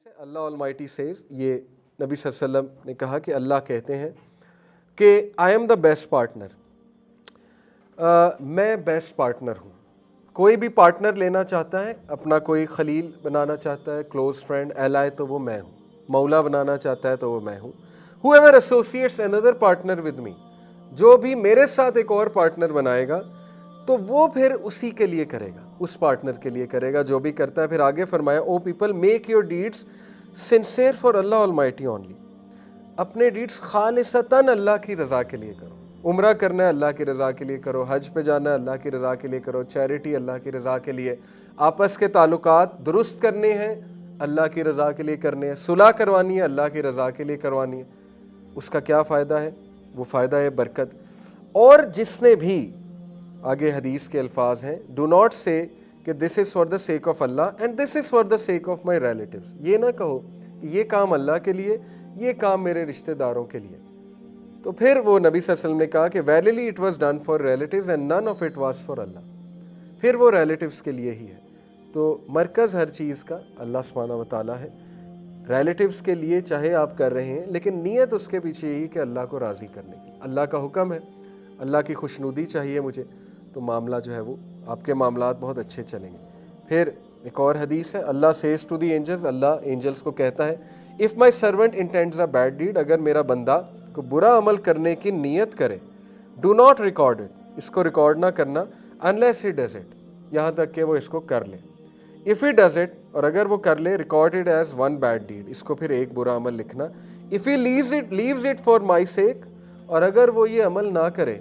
حدیث ہے اللہ Almighty says, یہ نبی صلی اللہ علیہ وسلم نے کہا کہ اللہ کہتے ہیں کہ I am the best partner, میں بیسٹ پارٹنر ہوں۔ کوئی بھی پارٹنر لینا چاہتا ہے، اپنا کوئی خلیل بنانا چاہتا ہے، کلوز فرینڈ، ایلائے، تو وہ میں ہوں۔ مولا بنانا چاہتا ہے تو وہ میں ہوں۔ whoever associates another partner with me، جو بھی میرے ساتھ ایک اور پارٹنر بنائے گا تو وہ پھر اسی کے لیے کرے گا، اس پارٹنر کے لیے کرے گا جو بھی کرتا ہے۔ پھر آگے فرمایا O people make your deeds sincere for Allah Almighty only, اپنے ڈیڈس خالصتاً اللہ کی رضا کے لیے کرو۔ عمرہ کرنا ہے اللہ کی رضا کے لیے کرو، حج پہ جانا ہے اللہ کی رضا کے لیے کرو، چیریٹی اللہ کی رضا کے لیے، آپس کے تعلقات درست کرنے ہیں اللہ کی رضا کے لیے کرنے ہیں، صلح کروانی ہے اللہ کی رضا کے لیے کروانی ہے۔ اس کا کیا فائدہ ہے؟ وہ فائدہ ہے برکت۔ اور جس نے بھی، آگے حدیث کے الفاظ ہیں، ڈو ناٹ سے کہ this is for the sake of Allah and this is for the sake of my relatives, یہ نہ کہو کہ یہ کام اللہ کے لیے، یہ کام میرے رشتہ داروں کے لیے۔ تو پھر وہ نبی صلی اللہ علیہ وسلم نے کہا کہ verily it was done for relatives and none of it was for Allah, پھر وہ ریلیٹیوز کے لیے ہی ہے۔ تو مرکز ہر چیز کا اللہ سبحانہ و تعالیٰ ہے، ریلیٹیوز کے لیے چاہے آپ کر رہے ہیں لیکن نیت اس کے پیچھے یہی کہ اللہ کو راضی کرنے کی، اللہ کا حکم ہے، اللہ کی خوشنودی چاہیے مجھے، تو معاملہ جو ہے وہ آپ کے معاملات بہت اچھے چلیں گے۔ پھر ایک اور حدیث ہے، Allah says to the angels, Allah angels کو کہتا ہے if my servant intends a bad deed, اگر میرا بندہ کو برا عمل کرنے کی نیت کرے، ڈو ناٹ ریکارڈ اٹ، اس کو ریکارڈ نہ کرنا، انلیس ہی ڈز اٹ، یہاں تک کہ وہ اس کو کر لے۔ اف ہی ڈز اٹ، اور اگر وہ کر لے، record it as one bad deed, اس کو پھر ایک برا عمل لکھنا۔ If he leaves it for my sake, اور اگر وہ یہ عمل نہ کرے،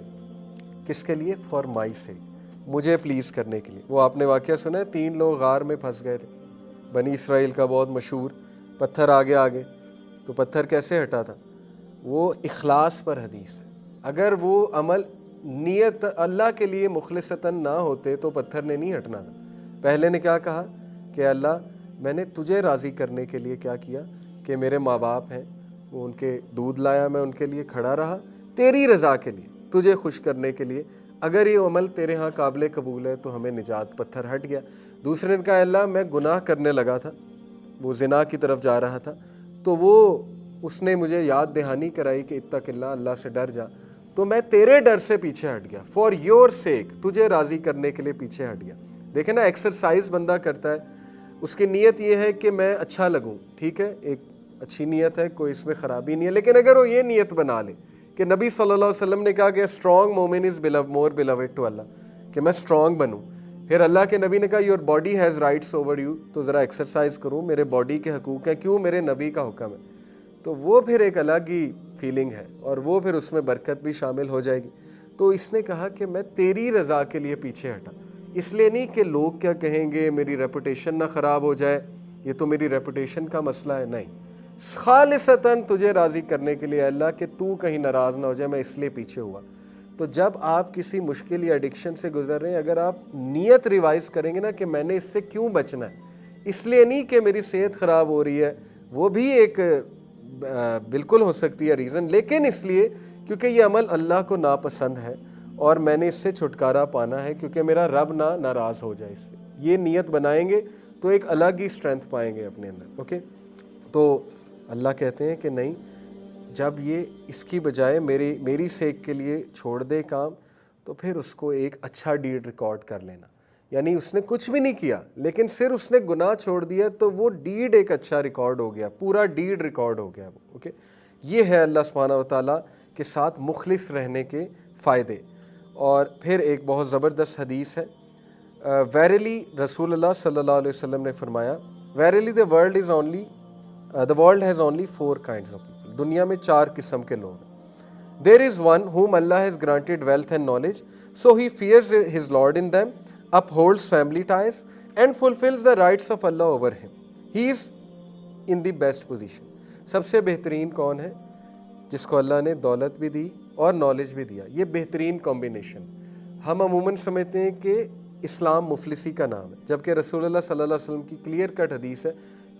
کس کے لیے؟ فار مائی سیک، مجھے پلیز کرنے کے لیے۔ وہ آپ نے واقعہ سنا ہے، 3 لوگ غار میں پھنس گئے تھے، بنی اسرائیل کا بہت مشہور، پتھر آگے تو پتھر کیسے ہٹا تھا؟ وہ اخلاص پر حدیث ہے، اگر وہ عمل نیت اللہ کے لیے مخلصتاً نہ ہوتے تو پتھر نے نہیں ہٹنا تھا۔ پہلے نے کیا کہا کہ اللہ میں نے تجھے راضی کرنے کے لیے کیا کیا کہ میرے ماں باپ ہیں، وہ ان کے دودھ لایا، میں ان کے لیے کھڑا رہا تیری رضا کے لیے، تجھے خوش کرنے کے لیے، اگر یہ عمل تیرے ہاں قابل قبول ہے تو ہمیں نجات، پتھر ہٹ گیا۔ دوسرے نے کہا اللہ میں گناہ کرنے لگا تھا، وہ زنا کی طرف جا رہا تھا، تو وہ اس نے مجھے یاد دہانی کرائی کہ اتق اللہ، اللہ سے ڈر جا، تو میں تیرے ڈر سے پیچھے ہٹ گیا، فار یور سیک، تجھے راضی کرنے کے لیے پیچھے ہٹ گیا۔ دیکھیں نا، ایکسرسائز بندہ کرتا ہے، اس کی نیت یہ ہے کہ میں اچھا لگوں، ٹھیک ہے، ایک اچھی نیت ہے، کوئی اس میں خرابی نہیں ہے، لیکن اگر وہ یہ نیت بنا لے کہ نبی صلی اللہ علیہ وسلم نے کہا کہ اسٹرانگ مومن از مور بیلوڈ ٹو اللہ، کہ میں اسٹرانگ بنوں، پھر اللہ کے نبی نے کہا your body has rights over you, تو ذرا ایکسرسائز کروں، میرے باڈی کے حقوق ہیں، کیوں؟ میرے نبی کا حکم ہے، تو وہ پھر ایک الگ ہی فیلنگ ہے، اور وہ پھر اس میں برکت بھی شامل ہو جائے گی۔ تو اس نے کہا کہ میں تیری رضا کے لیے پیچھے ہٹا، اس لیے نہیں کہ لوگ کیا کہیں گے، میری ریپوٹیشن نہ خراب ہو جائے، یہ تو میری ریپوٹیشن کا مسئلہ ہے، نہیں، خالصتاً تجھے راضی کرنے کے لیے اللہ کہ تو کہیں ناراض نہ ہو جائے، میں اس لیے پیچھے ہوا۔ تو جب آپ کسی مشکل یا ایڈکشن سے گزر رہے ہیں، اگر آپ نیت ریوائز کریں گے نا کہ میں نے اس سے کیوں بچنا ہے، اس لیے نہیں کہ میری صحت خراب ہو رہی ہے، وہ بھی ایک بالکل ہو سکتی ہے ریزن، لیکن اس لیے کیونکہ یہ عمل اللہ کو ناپسند ہے اور میں نے اس سے چھٹکارا پانا ہے کیونکہ میرا رب نہ ناراض ہو جائے اس سے، یہ نیت بنائیں گے تو ایک الگ ہی اسٹرینتھ پائیں گے اپنے اندر۔ اوکے، تو اللہ کہتے ہیں کہ نہیں، جب یہ اس کی بجائے میری سیک کے لیے چھوڑ دے کام، تو پھر اس کو ایک اچھا ڈیڈ ریکارڈ کر لینا، یعنی اس نے کچھ بھی نہیں کیا لیکن صرف اس نے گناہ چھوڑ دیا تو وہ ڈیڈ ایک اچھا ریکارڈ ہو گیا، پورا ڈیڈ ریکارڈ ہو گیا وہ۔ اوکے، یہ ہے اللہ سبحانہ و تعالیٰ کے ساتھ مخلص رہنے کے فائدے۔ اور پھر ایک بہت زبردست حدیث ہے، ویریلی رسول اللہ صلی اللہ علیہ وسلم نے فرمایا، verily the world has only 4 kinds of people، دنیا میں 4 قسم کے لوگ ہیں۔ there is one whom Allah has granted wealth and knowledge, so he fears his Lord in them, upholds family ties and fulfills the rights of Allah over him, he is in the best position۔ سب سے بہترین کون ہے؟ جس کو اللہ نے دولت بھی دی اور نالج بھی دیا، یہ بہترین کمبینیشن۔ ہم عموماً سمجھتے ہیں کہ اسلام مفلسی کا نام ہے، جبکہ رسول اللہ صلی اللہ علیہ وسلم کی کلیئر کٹ حدیث ہے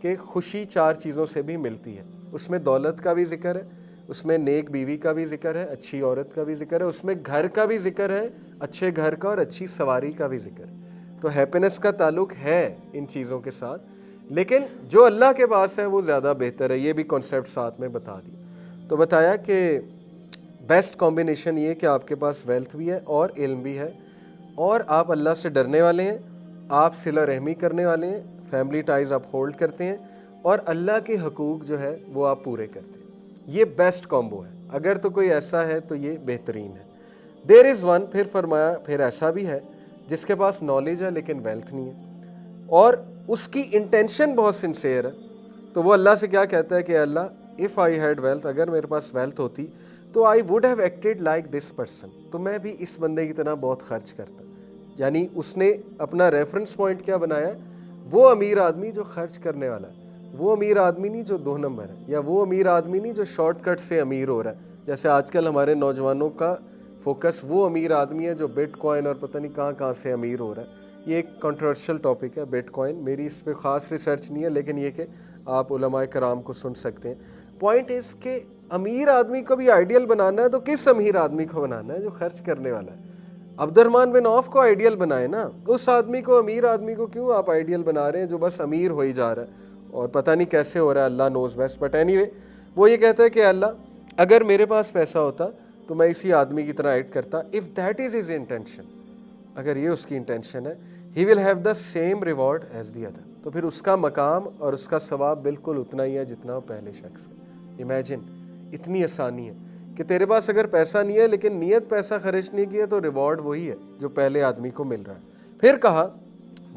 کہ خوشی 4 چیزوں سے بھی ملتی ہے، اس میں دولت کا بھی ذکر ہے، اس میں نیک بیوی کا بھی ذکر ہے، اچھی عورت کا بھی ذکر ہے، اس میں گھر کا بھی ذکر ہے، اچھے گھر کا اور اچھی سواری کا بھی ذکر ہے۔ تو ہیپینس کا تعلق ہے ان چیزوں کے ساتھ، لیکن جو اللہ کے پاس ہے وہ زیادہ بہتر ہے. یہ بھی کانسیپٹ ساتھ میں بتا دیا. تو بتایا کہ بیسٹ کمبینیشن یہ کہ آپ کے پاس ویلتھ بھی ہے اور علم بھی ہے, اور آپ اللہ سے ڈرنے والے ہیں, آپ صلہ رحمی کرنے والے ہیں, فیملی ٹائز آپ ہولڈ کرتے ہیں, اور اللہ کے حقوق جو ہے وہ آپ پورے کرتے ہیں. یہ بیسٹ کامبو ہے. اگر تو کوئی ایسا ہے تو یہ بہترین ہے. دیر از ون, پھر فرمایا پھر ایسا بھی ہے جس کے پاس نالج ہے لیکن ویلتھ نہیں ہے, اور اس کی انٹینشن بہت سنسیئر ہے. تو وہ اللہ سے کیا کہتا ہے کہ اللہ اف آئی ہیڈ ویلتھ, اگر میرے پاس ویلتھ ہوتی تو I would have acted like this person, تو میں بھی اس بندے کی طرح بہت خرچ کرتا. یعنی اس نے اپنا ریفرنس پوائنٹ کیا بنایا, وہ امیر آدمی جو خرچ کرنے والا ہے, وہ امیر آدمی نہیں جو 2 نمبر ہے, یا وہ امیر آدمی نہیں جو شارٹ کٹ سے امیر ہو رہا ہے. جیسے آج کل ہمارے نوجوانوں کا فوکس وہ امیر آدمی ہے جو بٹ کوائن اور پتہ نہیں کہاں سے امیر ہو رہا ہے. یہ ایک کنٹروورشل ٹاپک ہے بٹ کوائن, میری اس پہ خاص ریسرچ نہیں ہے, لیکن یہ کہ آپ علماء کرام کو سن سکتے ہیں. پوائنٹ اس کہ امیر آدمی کو بھی آئیڈیل بنانا ہے تو کس امیر آدمی کو بنانا ہے جو خرچ کرنے والا ہے. عبد الرحمن بن عوف کو آئیڈیل بنائے نا, اس آدمی کو, امیر آدمی کو کیوں آپ آئیڈیل بنا رہے ہیں جو بس امیر ہو ہی جا رہا ہے اور پتہ نہیں کیسے ہو رہا ہے, Allah knows best. But anyway وہ یہ کہتا ہے کہ اللہ اگر میرے پاس پیسہ ہوتا تو میں اسی آدمی کی طرح ایڈ کرتا. If that is his intention, اگر یہ اس کی انٹینشن ہے, he will have the same reward as the other, تو پھر اس کا مقام اور اس کا ثواب بالکل اتنا ہی ہے جتنا وہ پہلے شخص ہے. امیجن, اتنی آسانی ہے کہ تیرے پاس اگر پیسہ نہیں ہے لیکن نیت پیسہ خرچ نہیں کیا تو ریوارڈ وہی ہے جو پہلے آدمی کو مل رہا ہے. پھر کہا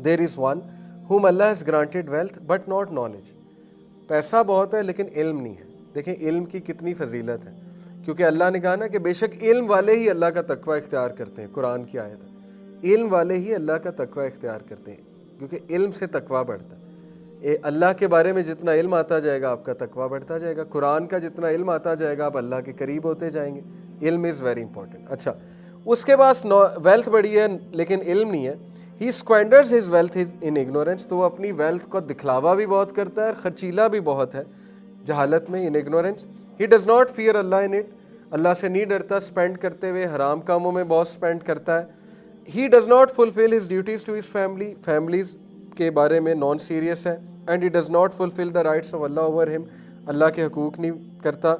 there is one whom Allah has granted wealth but not knowledge. پیسہ بہت ہے لیکن علم نہیں ہے. دیکھیں علم کی کتنی فضیلت ہے, کیونکہ اللہ نے کہا نا کہ بے شک علم والے ہی اللہ کا تقوی اختیار کرتے ہیں. قرآن کی آیت ہے, علم والے ہی اللہ کا تقوی اختیار کرتے ہیں, کیونکہ علم سے تقوی بڑھتا ہے. اللہ کے بارے میں جتنا علم آتا جائے گا آپ کا تقوی بڑھتا جائے گا. قرآن کا جتنا علم آتا جائے گا آپ اللہ کے قریب ہوتے جائیں گے. علم از ویری امپورٹنٹ. اچھا, اس کے پاس ویلتھ بڑی ہے لیکن علم نہیں ہے. He squanders his wealth in ignorance, تو وہ اپنی ویلتھ کو دکھلاوا بھی بہت کرتا ہے اور خرچیلا بھی بہت ہے جہالت میں, in ignorance. He does not fear Allah in it, اللہ سے نہیں ڈرتا اسپینڈ کرتے ہوئے, حرام کاموں میں بہت اسپینڈ کرتا ہے. He does not fulfill his duties to his family, families کے بارے میں نان سیریس ہے. And he does not fulfill the rights of Allah over him, اللہ کے حقوق نہیں کرتا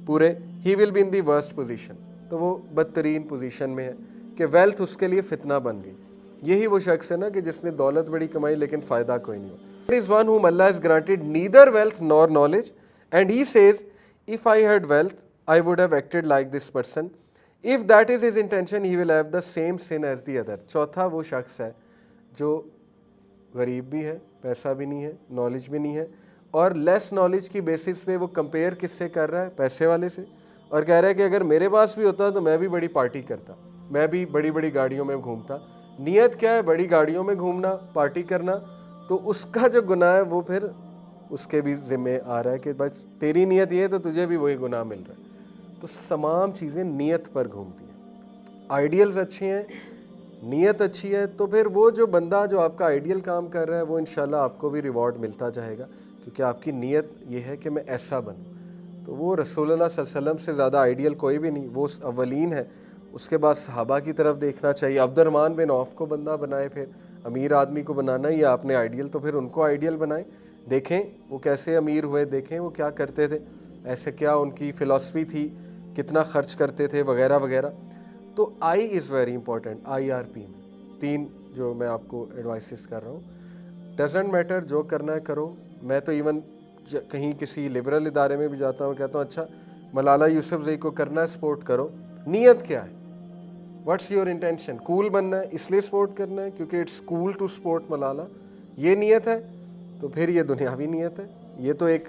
پورے. He will be in the worst position, تو وہ بدترین پوزیشن میں ہے کہ ویلتھ اس کے لیے فتنہ بن گئی. یہی وہ شخص ہے نا کہ جس نے دولت بڑی کمائی لیکن فائدہ کوئی نہیں ہوا. There is one whom Allah has granted neither wealth nor knowledge, and he says, if I had wealth, I would have acted like this person. If that is his intention, he will have the same sin as the other. چوتھا وہ شخص ہے جو غریب بھی ہے, پیسہ بھی نہیں ہے, نالج بھی نہیں ہے, اور لیس نالج کی بیسس پہ وہ کمپیئر کس سے کر رہا ہے, پیسے والے سے, اور کہہ رہا ہے کہ اگر میرے پاس بھی ہوتا تو میں بھی بڑی پارٹی کرتا, میں بھی بڑی بڑی گاڑیوں میں گھومتا. نیت کیا ہے, بڑی گاڑیوں میں گھومنا, پارٹی کرنا, تو اس کا جو گناہ ہے وہ پھر اس کے بھی ذمہ آ رہا ہے کہ بس تیری نیت یہ ہے تو تجھے بھی وہی گناہ مل رہا ہے. تو تمام چیزیں نیت پر گھومتی ہیں. آئیڈیلز اچھے ہیں, نیت اچھی ہے, تو پھر وہ جو بندہ جو آپ کا آئیڈیل کام کر رہا ہے وہ انشاءاللہ آپ کو بھی ریوارڈ ملتا جائے گا, کیونکہ آپ کی نیت یہ ہے کہ میں ایسا بنوں. تو وہ رسول اللہ صلی اللہ علیہ وسلم سے زیادہ آئیڈیل کوئی بھی نہیں, وہ اولین ہے. اس کے بعد صحابہ کی طرف دیکھنا چاہیے. عبد الرحمن بن عوف کو بندہ بنائے, پھر امیر آدمی کو بنانا ہی آپ نے آئیڈیل, تو پھر ان کو آئیڈیل بنائیں. دیکھیں وہ کیسے امیر ہوئے, دیکھیں وہ کیا کرتے تھے, ایسے کیا ان کی فلسفی تھی, کتنا خرچ کرتے تھے وغیرہ وغیرہ. تو آئی از ویری امپورٹنٹ. IRP میں 3 جو میں آپ کو ایڈوائسز کر رہا ہوں, ڈزنٹ میٹر, جو کرنا ہے کرو. میں تو ایون کہیں کسی لبرل ادارے میں بھی جاتا ہوں, کہتا ہوں اچھا ملالہ یوسفزئی کو کرنا ہے سپورٹ کرو, نیت کیا ہے, واٹس یور انٹینشن, کول بننا ہے اس لیے سپورٹ کرنا ہے کیونکہ it's cool to support Malala, یہ نیت ہے, تو پھر یہ دنیاوی نیت ہے, یہ تو ایک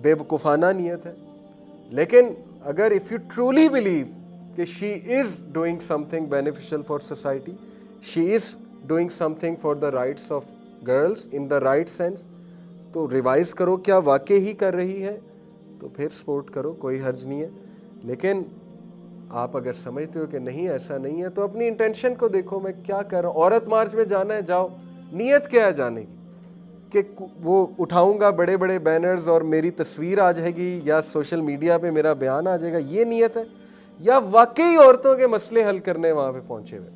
بے وقوفانہ نیت ہے. لیکن اگر اف یو ٹرولی بلیو کہ she is doing something beneficial for society, she is doing something for the rights of girls in the right sense, تو ریوائز کرو کیا واقعی ہی کر رہی ہے, تو پھر سپورٹ کرو, کوئی حرج نہیں ہے. لیکن آپ اگر سمجھتے ہو کہ نہیں ایسا نہیں ہے, تو اپنی انٹینشن کو دیکھو, میں کیا کر رہا ہوں. عورت مارچ میں جانا ہے, جاؤ, نیت کیا ہے جانے کی, کہ وہ اٹھاؤں گا بڑے بڑے بینرز اور میری تصویر آ جائے گی یا سوشل میڈیا پہ میرا بیان آ جائے گا, یہ نیت ہے, یا واقعی عورتوں کے مسئلے حل کرنے وہاں پہ پہنچے ہوئے,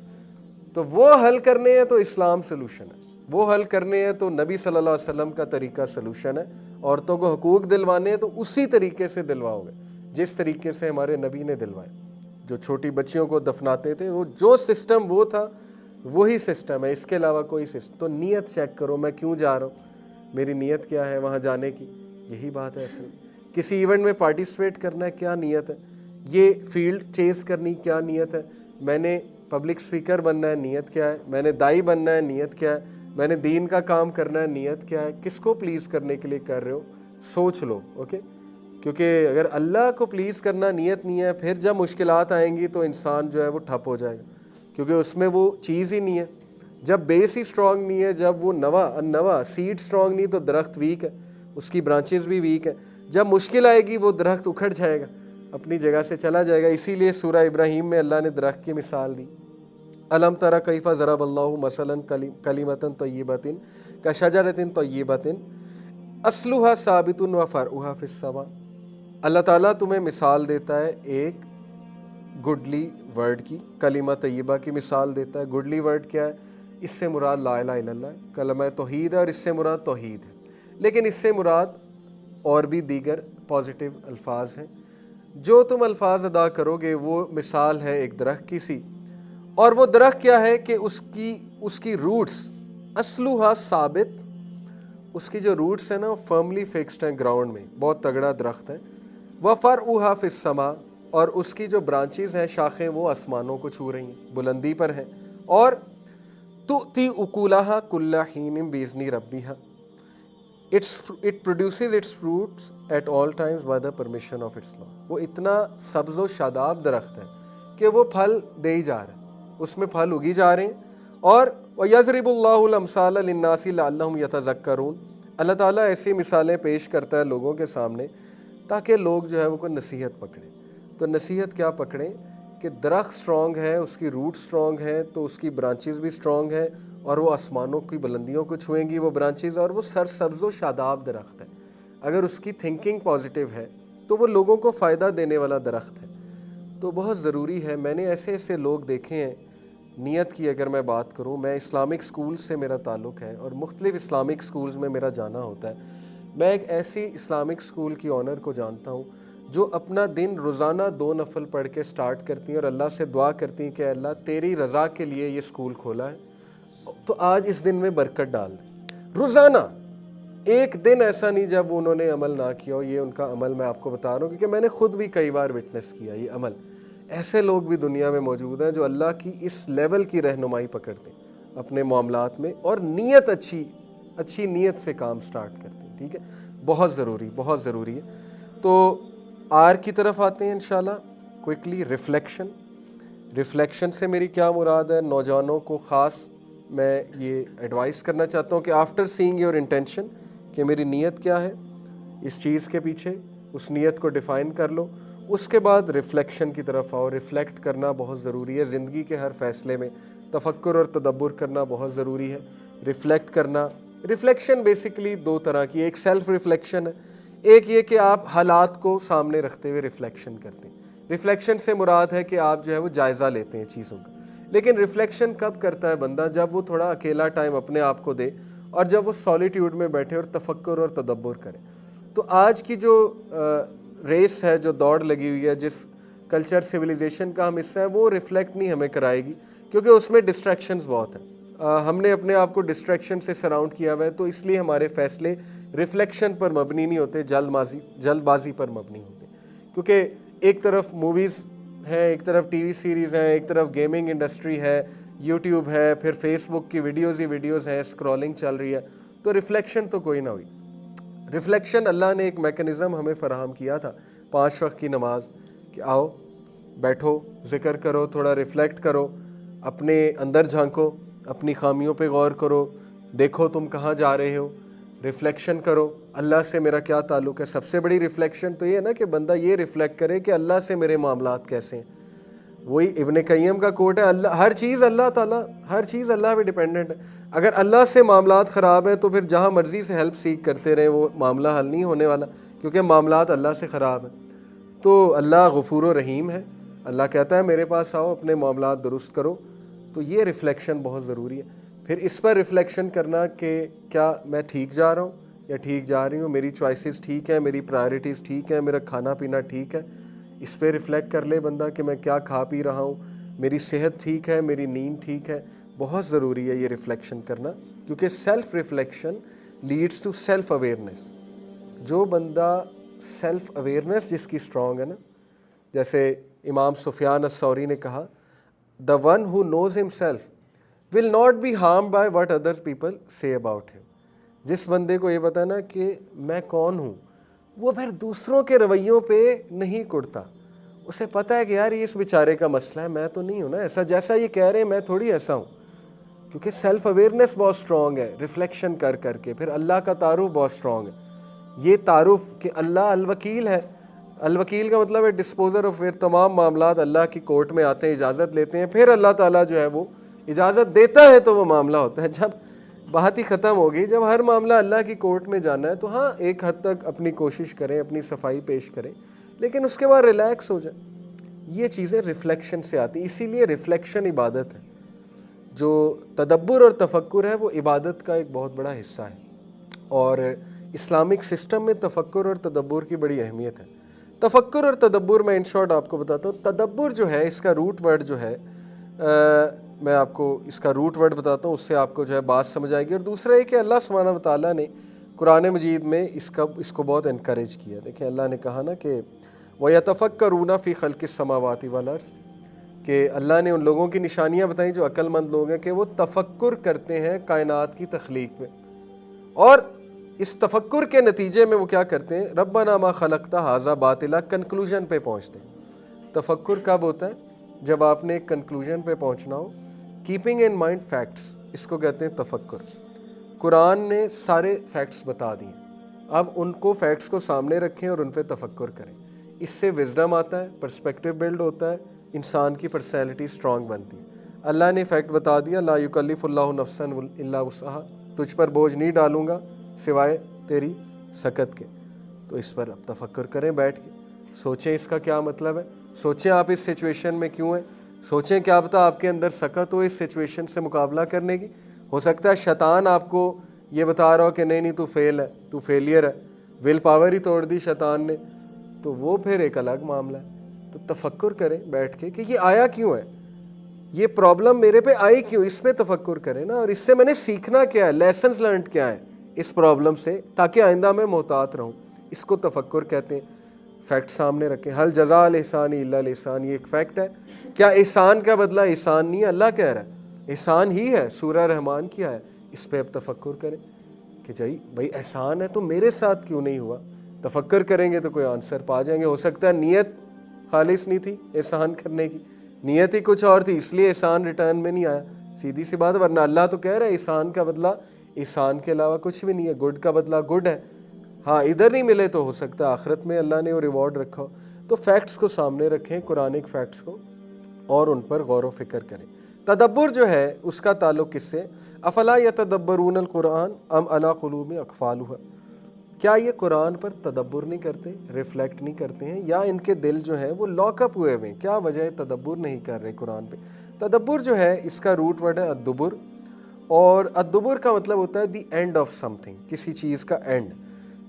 تو وہ حل کرنے ہیں تو اسلام سلوشن ہے. وہ حل کرنے ہیں تو نبی صلی اللہ علیہ وسلم کا طریقہ سلوشن ہے. عورتوں کو حقوق دلوانے ہیں تو اسی طریقے سے دلواؤ گے جس طریقے سے ہمارے نبی نے دلوائے. جو چھوٹی بچیوں کو دفناتے تھے وہ جو سسٹم وہ تھا وہی سسٹم ہے, اس کے علاوہ کوئی سسٹم. تو نیت چیک کرو, میں کیوں جا رہا ہوں, میری نیت کیا ہے وہاں جانے کی, یہی بات ہے. اصل کسی ایونٹ میں پارٹیسپیٹ کرنا ہے, کیا نیت ہے, یہ فیلڈ چیز کرنی کیا نیت ہے, میں نے پبلک اسپیکر بننا ہے, نیت کیا ہے, میں نے دائی بننا ہے, نیت کیا ہے, میں نے دین کا کام کرنا ہے, نیت کیا ہے, کس کو پلیز کرنے کے لیے کر رہے ہو, سوچ لو. اوکے, کیونکہ اگر اللہ کو پلیز کرنا نیت نہیں ہے, پھر جب مشکلات آئیں گی تو انسان جو ہے وہ ٹھپ ہو جائے گا, کیونکہ اس میں وہ چیز ہی نہیں ہے. جب بیس ہی اسٹرانگ نہیں ہے, جب وہ نوا سیڈ اسٹرانگ نہیں تو درخت ویک ہے, اس کی برانچز بھی ویک ہے. جب مشکل آئے گی وہ درخت اکھڑ جائے گا, اپنی جگہ سے چلا جائے گا. اسی لیے سورہ ابراہیم میں اللہ نے درخت کی مثال دی. الم تری کیف ضرب اللہ مثلا کلمۃ طیبۃ کشجرۃ طیبۃ اصلها ثابت وفرعها فی السماء. اللہ تعالیٰ تمہیں مثال دیتا ہے ایک گڈلی ورڈ کی, کلمہ طیبہ کی مثال دیتا ہے. گڈلی ورڈ کیا ہے, اس سے مراد لا الہ الا اللہ ہے, کلمہ توحید ہے, اور اس سے مراد توحید ہے. لیکن اس سے مراد اور بھی دیگر پازیٹیو الفاظ ہیں. جو تم الفاظ ادا کرو گے وہ مثال ہے ایک درخت کی سی, اور وہ درخت کیا ہے کہ اس کی روٹس اصلها ثابت, اس کی جو روٹس ہیں نا وہ فرملی فکسڈ ہیں گراؤنڈ میں, بہت تگڑا درخت ہے. وفرعها فی السماء, اور اس کی جو برانچز ہیں, شاخیں, وہ آسمانوں کو چھو رہی ہیں, بلندی پر ہیں. اور تؤتی اکولها کل حین باذن ربها, it produces its fruits at all times by the permission of its Lord. وہ اتنا سبز و شاداب درخت ہے کہ وہ پھل دے ہی جا رہا ہے, اس میں پھل اگی جا رہے ہیں. اور وَيَضْرِبُ اللَّهُ الْأَمْثَالَ لِلنَّاسِ لَعَلَّهُمْ يَتَذَكَّرُونَ. اللہ تعالیٰ ایسی مثالیں پیش کرتا ہے لوگوں کے سامنے تاکہ لوگ جو ہے وہ کوئی نصیحت پکڑیں. تو نصیحت کیا پکڑیں کہ درخت اسٹرانگ ہے, اس کی روٹ اسٹرانگ ہے, تو اس کی برانچز بھی اسٹرانگ ہے, اور وہ آسمانوں کی بلندیوں کو چھوئیں گی وہ برانچز, اور وہ سرسبز و شاداب درخت ہے. اگر اس کی تھنکنگ پازیٹیو ہے تو وہ لوگوں کو فائدہ دینے والا درخت ہے. تو بہت ضروری ہے. میں نے ایسے لوگ دیکھے ہیں. نیت کی اگر میں بات کروں, میں اسلامک سکول سے میرا تعلق ہے اور مختلف اسلامک سکولز میں میرا جانا ہوتا ہے. میں ایک ایسی اسلامک سکول کی آنر کو جانتا ہوں جو اپنا دن روزانہ 2 نفل پڑھ کے سٹارٹ کرتی ہیں اور اللہ سے دعا کرتی ہیں کہ اللہ تیری رضا کے لیے یہ سکول کھولا ہے, تو آج اس دن میں برکت ڈال دے. روزانہ ایک دن ایسا نہیں جب انہوں نے عمل نہ کیا ہو. یہ ان کا عمل میں آپ کو بتا رہا ہوں کیونکہ میں نے خود بھی کئی بار وٹنس کیا یہ عمل. ایسے لوگ بھی دنیا میں موجود ہیں جو اللہ کی اس لیول کی رہنمائی پکڑتے ہیں اپنے معاملات میں, اور نیت اچھی نیت سے کام سٹارٹ کرتے ہیں. ٹھیک ہے, بہت ضروری ہے. تو آر کی طرف آتے ہیں انشاءاللہ کوئکلی. ریفلیکشن سے میری کیا مراد ہے, نوجوانوں کو خاص میں یہ ایڈوائز کرنا چاہتا ہوں کہ آفٹر سینگ یور انٹینشن, کہ میری نیت کیا ہے اس چیز کے پیچھے, اس نیت کو ڈیفائن کر لو. اس کے بعد ریفلیکشن کی طرف آؤ. ریفلیکٹ کرنا بہت ضروری ہے زندگی کے ہر فیصلے میں, تفکر اور تدبر کرنا بہت ضروری ہے. ریفلیکٹ کرنا, ریفلیکشن بیسیکلی 2 طرح کی, ایک سیلف ریفلیکشن ہے, ایک یہ کہ آپ حالات کو سامنے رکھتے ہوئے ریفلیکشن کرتے ہیں. ریفلیکشن سے مراد ہے کہ آپ جو ہے وہ جائزہ لیتے ہیں چیزوں کا. لیکن ریفلیکشن کب کرتا ہے بندہ, جب وہ تھوڑا اکیلا ٹائم اپنے آپ کو دے اور جب وہ سولیٹیوڈ میں بیٹھے اور تفکر اور تدبر کرے. تو آج کی جو ریس ہے, جو دوڑ لگی ہوئی ہے, جس کلچر سویلائزیشن کا ہم حصہ ہے, وہ ریفلیکٹ نہیں ہمیں کرائے گی کیونکہ اس میں ڈسٹریکشنز بہت ہیں. ہم نے اپنے آپ کو ڈسٹریکشن سے سراؤنڈ کیا ہوا ہے, تو اس لیے ہمارے فیصلے ریفلیکشن پر مبنی نہیں ہوتے, جلد بازی پر مبنی ہوتے. کیونکہ ایک طرف موویز ہیں, ایک طرف ٹی وی سیریز ہیں, ایک طرف گیمنگ انڈسٹری ہے, یوٹیوب ہے, پھر فیس بک کی ویڈیوز ہیں, اسکرولنگ چل رہی ہے, تو ریفلیکشن تو کوئی نہ ہوئی. ریفلیکشن اللہ نے ایک میکنزم ہمیں فراہم کیا تھا, 5 وقت کی نماز, کہ آؤ بیٹھو, ذکر کرو, تھوڑا ریفلیکٹ کرو, اپنے اندر جھانکو, اپنی خامیوں پہ غور کرو, دیکھو تم کہاں جا رہے ہو, ریفلیکشن کرو اللہ سے میرا کیا تعلق ہے. سب سے بڑی ریفلیکشن تو یہ ہے نا کہ بندہ یہ ریفلیکٹ کرے کہ اللہ سے میرے معاملات کیسے ہیں. وہی ابن قیم کا کوٹ ہے, اللہ ہر چیز اللہ تعالیٰ, ہر چیز اللہ پہ ڈیپینڈنٹ ہے. اگر اللہ سے معاملات خراب ہیں تو پھر جہاں مرضی سے ہیلپ سیکھ کرتے رہیں, وہ معاملہ حل نہیں ہونے والا, کیونکہ معاملات اللہ سے خراب ہیں. تو اللہ غفور و رحیم ہے, اللہ کہتا ہے میرے پاس آؤ, اپنے معاملات درست کرو. تو یہ ریفلیکشن بہت ضروری ہے. پھر اس پر ریفلیکشن کرنا کہ کیا میں ٹھیک جا رہا ہوں یا ٹھیک جا رہی ہوں, میری چوائسیز ٹھیک ہیں, میری پرائرٹیز ٹھیک ہیں, میرا کھانا پینا ٹھیک ہے. اس پہ ریفلیکٹ کر لے بندہ کہ میں کیا کھا پی رہا ہوں, میری صحت ٹھیک ہے, میری نیند ٹھیک ہے. بہت ضروری ہے یہ ریفلیکشن کرنا, کیونکہ self reflection leads to self awareness. جو بندہ سیلف اویئرنیس جس کی اسٹرانگ ہے نا, جیسے امام سفیان الثوری نے کہا, the one who knows himself will not be harmed by what other people say about him. جس بندے کو یہ پتا نا کہ میں کون ہوں, وہ پھر دوسروں کے رویوں پہ نہیں کڑتا. اسے پتہ ہے کہ یار یہ اس بیچارے کا مسئلہ ہے, میں تو نہیں ہوں نا ایسا جیسا یہ کہہ رہے ہیں, میں تھوڑی ایسا ہوں. کیونکہ سیلف اویئرنیس بہت اسٹرانگ ہے, ریفلیکشن کر کر کے. پھر اللہ کا تعارف بہت اسٹرانگ ہے, یہ تعارف کہ اللہ الوکیل ہے. الوکیل کا مطلب ہے ڈسپوزر آف ویئر. تمام معاملات اللہ کی کورٹ میں آتے ہیں, اجازت لیتے ہیں, پھر اللہ تعالیٰ جو ہے وہ اجازت دیتا ہے تو وہ معاملہ ہوتا ہے. جب بات ہی ختم ہوگی, جب ہر معاملہ اللہ کی کورٹ میں جانا ہے تو ہاں ایک حد تک اپنی کوشش کریں, اپنی صفائی پیش کریں, لیکن اس کے بعد ریلیکس ہو جائیں. یہ چیزیں ریفلیکشن سے آتی ہیں. اسی لیے ریفلیکشن عبادت ہے. جو تدبر اور تفکر ہے وہ عبادت کا ایک بہت بڑا حصہ ہے, اور اسلامک سسٹم میں تفکر اور تدبر کی بڑی اہمیت ہے. تفکر اور تدبر میں ان شارٹ آپ کو بتاتا ہوں. تدبر جو ہے اس کا روٹ ورڈ جو ہے, میں آپ کو اس کا روٹ ورڈ بتاتا ہوں, اس سے آپ کو جو ہے بات سمجھ آئے گی. اور دوسرا یہ کہ اللہ سبحانہ و تعالیٰ نے قرآن مجید میں اس کو بہت انکریج کیا. دیکھیں اللہ نے کہا نا کہ وَيَتَفَكَّرُونَ فِي خَلْقِ السَّمَاوَاتِ وَالْأَرْضِ, کہ اللہ نے ان لوگوں کی نشانیاں بتائیں جو عقل مند لوگ ہیں کہ وہ تفکر کرتے ہیں کائنات کی تخلیق میں, اور اس تفکر کے نتیجے میں وہ کیا کرتے ہیں, ربنا ما خلقت ھذا باطلا, کنکلوژن پہ پہنچتے ہیں. تفکر کب ہوتا ہے؟ جب آپ نے ایک کنکلوژن پہ پہنچنا ہو. کیپنگ ان مائنڈ فیکٹس, اس کو کہتے ہیں تفکر. قرآن نے سارے فیکٹس بتا دیے, اب ان کو فیکٹس کو سامنے رکھیں اور ان پہ تفکر کریں. اس سے وزڈم آتا ہے, پرسپیکٹیو بلڈ ہوتا ہے, انسان کی پرسنالٹی اسٹرانگ بنتی ہے. اللہ نے فیکٹ بتا دیا, لا یکلف اللہ نفسا الا وسعہا, تجھ پر بوجھ نہیں ڈالوں گا سوائے تیری سکت کے. تو اس پر اب تفکر کریں, بیٹھ کے سوچیں اس کا کیا مطلب ہے, سوچیں آپ اس سچویشن میں کیوں ہیں, سوچیں کیا پتہ آپ کے اندر سکت ہو اس سچویشن سے مقابلہ کرنے کی. ہو سکتا ہے شیطان آپ کو یہ بتا رہا ہو کہ نہیں تو فیل ہے, تو فیلئر ہے, ول پاور ہی توڑ دی شیطان نے, تو وہ پھر ایک الگ معاملہ ہے. تو تفکر کریں بیٹھ کے کہ یہ آیا کیوں ہے, یہ پرابلم میرے پہ آئی کیوں, اس پہ تفکر کریں نا, اور اس سے میں نے سیکھنا کیا ہے, لیسنز لرنڈ کیا ہے اس پرابلم سے, تاکہ آئندہ میں محتاط رہوں. اس کو تفکر کہتے ہیں. فیکٹ سامنے رکھیں, حل جزاء الاحسان الا الاحسان, یہ ایک فیکٹ ہے. کیا احسان کا بدلہ احسان نہیں ہے؟ اللہ کہہ رہا ہے احسان ہی ہے, سورہ رحمان کیا ہے, اس پہ اب تفکر کریں کہ بھائی احسان ہے تو میرے ساتھ کیوں نہیں ہوا. تفکر کریں گے تو کوئی آنسر پا جائیں گے. ہو سکتا ہے نیت خالص نہیں تھی احسان کرنے کی, نیت ہی کچھ اور تھی, اس لیے احسان ریٹرن میں نہیں آیا, سیدھی سی بات. ورنہ اللہ تو کہہ رہا ہے احسان کا بدلہ احسان کے علاوہ کچھ بھی نہیں ہے, گڈ کا بدلہ گڈ ہے. ہاں ادھر نہیں ملے تو ہو سکتا ہے آخرت میں اللہ نے وہ ریوارڈ رکھا ہو. تو فیکٹس کو سامنے رکھیں, قرآنک فیکٹس کو, اور ان پر غور و فکر کریں. تدبر جو ہے اس کا تعلق کس سے, افلا یتدبرون القرآن ام علی قلوب اقفالها, کیا یہ قرآن پر تدبر نہیں کرتے, ریفلیکٹ نہیں کرتے ہیں, یا ان کے دل جو ہیں وہ لاک اپ ہوئے ہوئے ہیں؟ کیا وجہ ہے تدبر نہیں کر رہے قرآن پہ؟ تدبر جو ہے اس کا روٹ ورڈ ہے الدبر, اور الدبر کا مطلب ہوتا ہے the end of something, کسی چیز کا اینڈ.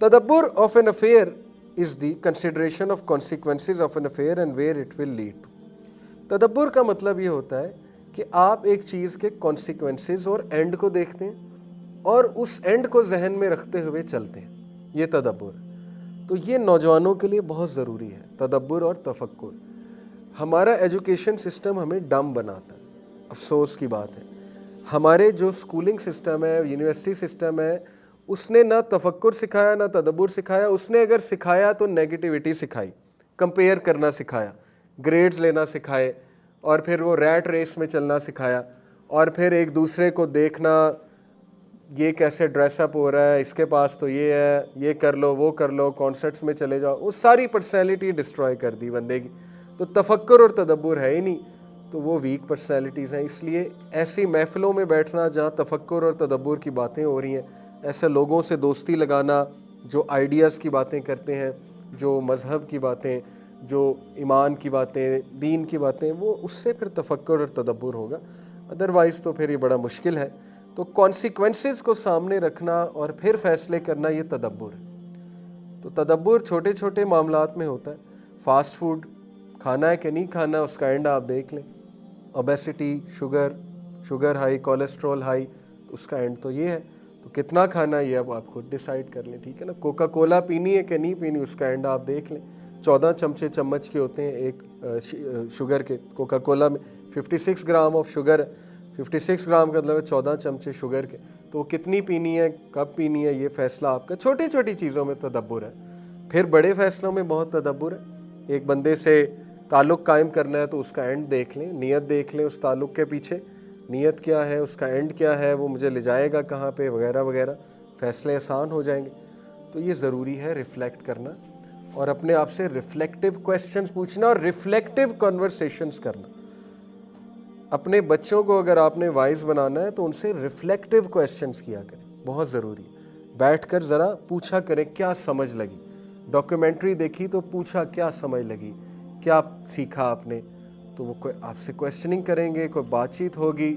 تدبر of an affair is the consideration of consequences of an affair and where it will lead to. تدبر کا مطلب یہ ہوتا ہے کہ آپ ایک چیز کے کانسیکوینسز اور اینڈ کو دیکھتے ہیں, اور اس اینڈ کو ذہن میں رکھتے ہوئے چلتے ہیں. یہ تدبر. تو یہ نوجوانوں کے لیے بہت ضروری ہے, تدبر اور تفکر. ہمارا ایجوکیشن سسٹم ہمیں ڈم بناتا ہے, افسوس کی بات ہے. ہمارے جو اسکولنگ سسٹم ہے, یونیورسٹی سسٹم ہے, اس نے نہ تفکر سکھایا نہ تدبر سکھایا. اس نے اگر سکھایا تو نیگیٹیوٹی سکھائی, کمپیئر کرنا سکھایا, گریڈز لینا سکھائے, اور پھر وہ ریٹ ریس میں چلنا سکھایا, اور پھر ایک دوسرے کو دیکھنا, یہ کیسے ڈریس اپ ہو رہا ہے, اس کے پاس تو یہ ہے, یہ کر لو وہ کر لو, کانسرٹس میں چلے جاؤ. وہ ساری پرسنالٹی ڈسٹروائے کر دی بندے کی. تو تفکر اور تدبر ہے ہی نہیں, تو وہ ویک پرسنالٹیز ہیں. اس لیے ایسی محفلوں میں بیٹھنا جہاں تفکر اور تدبر کی باتیں ہو رہی ہیں, ایسے لوگوں سے دوستی لگانا جو آئیڈیاز کی باتیں کرتے ہیں, جو مذہب کی باتیں, جو ایمان کی باتیں, دین کی باتیں, وہ اس سے پھر تفکر اور تدبر ہوگا. ادروائز تو پھر یہ بڑا مشکل ہے. تو کانسیکوینسز کو سامنے رکھنا اور پھر فیصلے کرنا یہ تدبر ہے. تو تدبر چھوٹے چھوٹے معاملات میں ہوتا ہے. فاسٹ فوڈ کھانا ہے کہ نہیں کھانا اس کا اینڈ آپ دیکھ لیں. Obesity, sugar high, cholesterol high, اس کا اینڈ تو یہ ہے. تو کتنا کھانا ہے یہ اب آپ خود ڈیسائیڈ کر لیں، ٹھیک ہے نا. کوکا کولا پینی ہے کہ نہیں پینی اس کا اینڈ آپ دیکھ لیں. 14 چمچ کے ہوتے ہیں ایک شوگر کے. کوکا کولا میں 56 گرام آف شوگر ہے. 56 گرام کا مطلب ہے 14 چمچے شوگر کے. تو وہ کتنی پینی ہے، کب پینی ہے، یہ فیصلہ آپ کا. چھوٹی چھوٹی چیزوں میں تدبر ہے. پھر بڑے فیصلوں میں بہت تدبر ہے. ایک بندے سے تعلق قائم کرنا ہے تو اس کا اینڈ دیکھ لیں، نیت دیکھ لیں اس تعلق کے پیچھے نیت کیا ہے، اس کا اینڈ کیا ہے، وہ مجھے لے جائے گا کہاں پہ، وغیرہ وغیرہ. فیصلے آسان ہو جائیں گے. تو یہ ضروری ہے ریفلیکٹ کرنا اور اپنے آپ سے ریفلیکٹیو کویسچنز پوچھنا اور ریفلیکٹیو کنورسیشنز کرنا. اپنے بچوں کو اگر آپ نے وائز بنانا ہے تو ان سے ریفلیکٹیو کویسچنز کیا کریں، بہت ضروری ہے. بیٹھ کر ذرا پوچھا کریں کیا سمجھ لگی. ڈاکیومنٹری دیکھی تو پوچھا کیا سمجھ لگی، کیا سیکھا آپ نے. تو وہ آپ سے کویسچننگ کریں گے، کوئی بات چیت ہوگی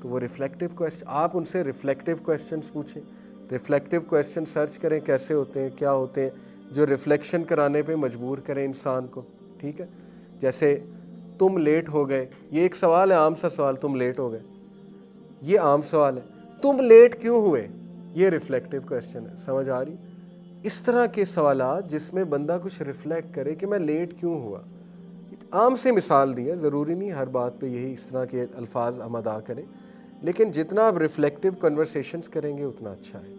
تو وہ ریفلیکٹیو کویسچن، آپ ان سے ریفلیکٹیو کویسچنز پوچھیں. ریفلیکٹیو کویسچن سرچ کریں کیسے ہوتے ہیں، کیا ہوتے ہیں جو ریفلیکشن کرانے پہ مجبور کریں انسان کو. ٹھیک ہے، جیسے تم لیٹ ہو گئے، یہ ایک سوال ہے، عام سا سوال. تم لیٹ ہو گئے، یہ عام سوال ہے. تم لیٹ کیوں ہوئے، یہ ریفلیکٹیو کویسچن ہے. سمجھ آ رہی؟ اس طرح کے سوالات جس میں بندہ کچھ ریفلیکٹ کرے کہ میں لیٹ کیوں ہوا. عام سے مثال دی ہے، ضروری نہیں ہر بات پہ یہی اس طرح کے الفاظ ہم ادا کریں، لیکن جتنا آپ ریفلیکٹیو کنورسیشنز کریں گے اتنا اچھا ہے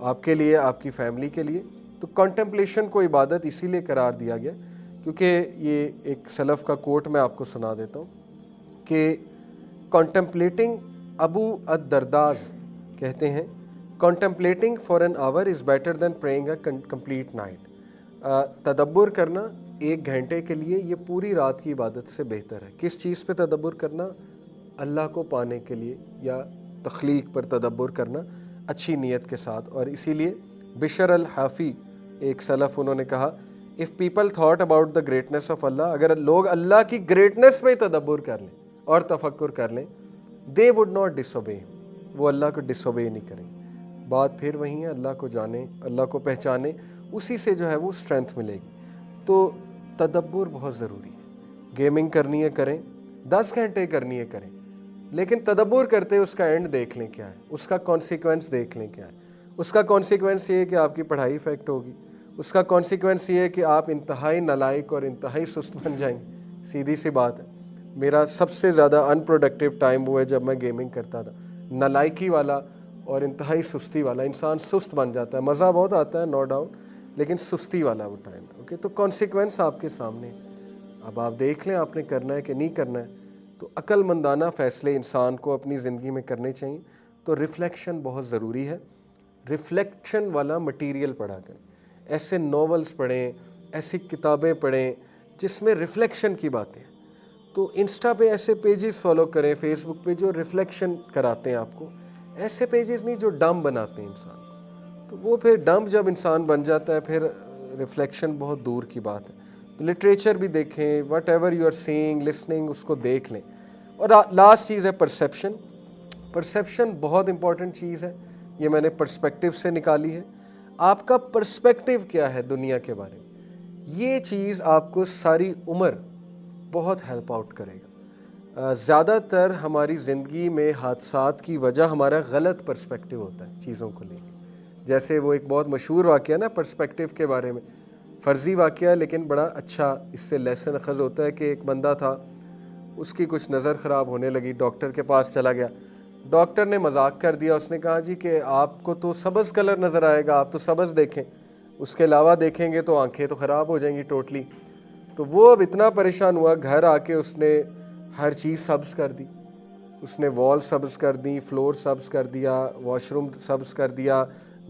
آپ کے لیے، آپ کی فیملی کے لیے. تو کنٹمپلیشن کو عبادت اسی لیے قرار دیا گیا کیونکہ یہ ایک سلف کا کوٹ میں آپ کو سنا دیتا ہوں کہ کنٹمپلیٹنگ، ابو الدرداء کہتے ہیں contemplating for an hour is better than praying a complete night. تدبر کرنا 1 گھنٹے کے لیے یہ پوری رات کی عبادت سے بہتر ہے. کس چیز پہ تدبر کرنا؟ اللہ کو پانے کے لیے یا تخلیق پر تدبر کرنا اچھی نیت کے ساتھ. اور اسی لیے بشر الحافی ایک سلف، انہوں نے کہا if people thought about the greatness of Allah, اگر لوگ اللہ کی گریٹنس پہ تدبر کر لیں اور تفکر کر لیں، they would not disobey, وہ اللہ کو ڈس اوبے نہیں کریں. بات پھر وہی ہے، اللہ کو جانیں، اللہ کو پہچانیں، اسی سے جو ہے وہ اسٹرینتھ ملے گی. تو تدبر بہت ضروری ہے. گیمنگ کرنی ہے کریں، 10 گھنٹے کرنی ہے کریں، لیکن تدبر کرتے اس کا اینڈ دیکھ لیں کیا ہے، اس کا کانسیکوینس دیکھ لیں کیا ہے. اس کا کانسیکوینس یہ ہے کہ آپ کی پڑھائی افیکٹ ہوگی. اس کا کانسیکوینس یہ ہے کہ آپ انتہائی نالائق اور انتہائی سست بن جائیں گے. سیدھی سی بات ہے. میرا سب سے زیادہ ان پروڈکٹیو ٹائم وہ ہے جب میں گیمنگ کرتا تھا. نالائکی والا اور انتہائی سستی والا، انسان سست بن جاتا ہے. مزہ بہت آتا ہے نو ڈاؤٹ، لیکن سستی والا وہ ٹائم. اوکے، تو کانسیکوینس آپ کے سامنے. اب آپ دیکھ لیں آپ نے کرنا ہے کہ نہیں کرنا ہے. تو عقل مندانہ فیصلے انسان کو اپنی زندگی میں کرنے چاہیے. تو ریفلیکشن بہت ضروری ہے. ریفلیکشن والا مٹیریل پڑھا کریں، ایسے ناولز پڑھیں، ایسی کتابیں پڑھیں جس میں ریفلیکشن کی باتیں. تو انسٹا پہ ایسے پیجز فالو کریں، فیس بک پہ جو ریفلیکشن کراتے ہیں آپ کو. ایسے پیجز نہیں جو ڈم بناتے ہیں انسان کو. تو وہ پھر ڈم جب انسان بن جاتا ہے پھر ریفلیکشن بہت دور کی بات ہے. لٹریچر بھی دیکھیں، whatever you are seeing listening, اس کو دیکھ لیں. اور لاسٹ چیز ہے پرسیپشن. پرسیپشن بہت امپورٹنٹ چیز ہے. یہ میں نے پرسپیکٹیو سے نکالی ہے. آپ کا پرسپیکٹیو کیا ہے دنیا کے بارے میں، یہ چیز آپ کو ساری عمر بہت ہیلپ آؤٹ کرے گا. زیادہ تر ہماری زندگی میں حادثات کی وجہ ہمارا غلط پرسپیکٹیو ہوتا ہے چیزوں کو لے کے. جیسے وہ ایک بہت مشہور واقعہ نا پرسپیکٹیو کے بارے میں، فرضی واقعہ لیکن بڑا اچھا اس سے لیسن اخذ ہوتا ہے. کہ ایک بندہ تھا، اس کی کچھ نظر خراب ہونے لگی، ڈاکٹر کے پاس چلا گیا. ڈاکٹر نے مذاق کر دیا، اس نے کہا جی کہ آپ کو تو سبز کلر نظر آئے گا، آپ تو سبز دیکھیں، اس کے علاوہ دیکھیں گے تو آنکھیں تو خراب ہو جائیں گی ٹوٹلی. تو وہ اب اتنا پریشان ہوا، گھر آ کے اس نے ہر چیز سبز کر دی. اس نے وال سبز کر دی، فلور سبز کر دیا، واش روم سبز کر دیا.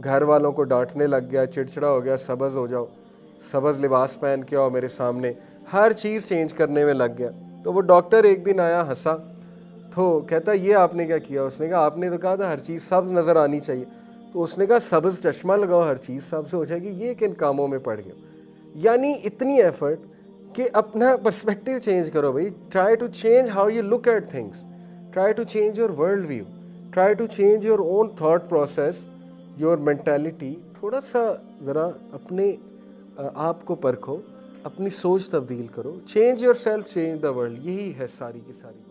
گھر والوں کو ڈانٹنے لگ گیا، چڑچڑا ہو گیا، سبز ہو جاؤ، سبز لباس پہن کے آؤ میرے سامنے، ہر چیز چینج کرنے میں لگ گیا. تو وہ ڈاکٹر ایک دن آیا، ہنسا تو کہتا یہ آپ نے کیا کیا؟ اس نے کہا آپ نے تو کہا تھا ہر چیز سبز نظر آنی چاہیے. تو اس نے کہا سبز چشمہ لگاؤ، ہر چیز سبز ہو جائے گی. یہ کن کاموں میں پڑ گیا؟ یعنی اتنی ایفرٹ کہ اپنا پرسپیکٹیو چینج کرو بھائی. Try to change how you look at things, try to change your world view, try to change your own thought process, your mentality. تھوڑا سا ذرا اپنے آپ کو پرکھو, اپنی سوچ تبدیل کرو. Change your self, change the world. یہی ہے ساری کی ساری.